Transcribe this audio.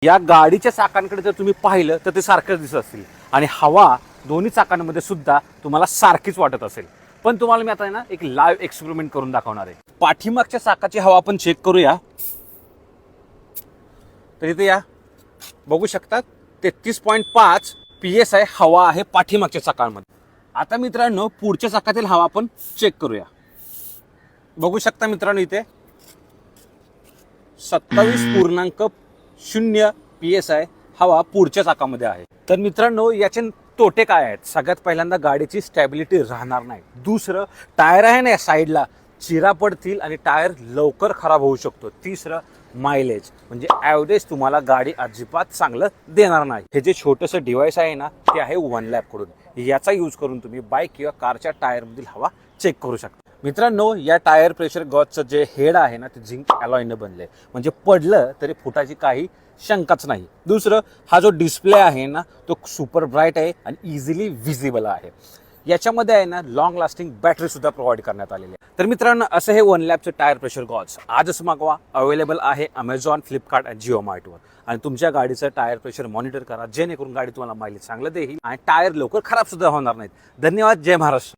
या गाडीच्या चाकांकडे जर तुम्ही पाहिलं तर ते सारखंच दिसत असेल आणि हवा दोन्ही चाकांमध्ये सुद्धा तुम्हाला सारखीच वाटत असेल. पण तुम्हाला मी आता ना एक लाईव्ह एक्सपेरिमेंट करून दाखवणार आहे. पाठीमागच्या चाकाची हवा आपण चेक करूया. तर इथे या बघू शकता 33.5 PSI हवा आहे पाठीमागच्या चाकांमध्ये. आता मित्रांनो पुढच्या चाकातील हवा आपण चेक करूया. बघू शकता मित्रांनो इथे 27.0 PSI हवा पुढच्या चाकामध्ये आहे. तर मित्रांनो याचे तोटे काय आहेत? सगळ्यात पहिल्यांदा गाडीची स्टॅबिलिटी राहणार नाही. दुसरं टायर आहे ना या साईडला चिरा पडतील आणि टायर लवकर खराब होऊ शकतो. तिसरं मायलेज म्हणजे ॲव्हरेज तुम्हाला गाडी अजिबात चांगलं देणार नाही. हे जे छोटंसं डिव्हाइस आहे ना ते आहे OneLab कडून. याचा यूज करून तुम्ही बाईक किंवा कारच्या टायरमधील हवा चेक करू शकता. मित्रांनो या टायर प्रेशर गॉजचं जे हेड आहे ना ते झिंक अलॉयनं बनले, म्हणजे पडलं तरी फुटाची काही शंकाच नाही. दुसरं हा जो डिस्प्ले आहे ना तो सुपर ब्राईट आहे आणि इझिली विजिबल आहे. याच्यामध्ये आहे ना लॉंग लास्टिंग बॅटरी सुद्धा प्रोव्हाइड करण्यात आलेली आहे. तर मित्रांनो असं हे OneLabचं टायर प्रेशर गॉज आजच मागवा. अवेलेबल आहे Amazon, फ्लिपकार्ट आणि जिओ मार्टवर. आणि तुमच्या गाडीचं टायर प्रेशर मॉनिटर करा जेणेकरून गाडी तुम्हाला मायलेज चांगलं देईल आणि टायर लवकर खराब सुद्धा होणार नाहीत. धन्यवाद. जय महाराष्ट्र.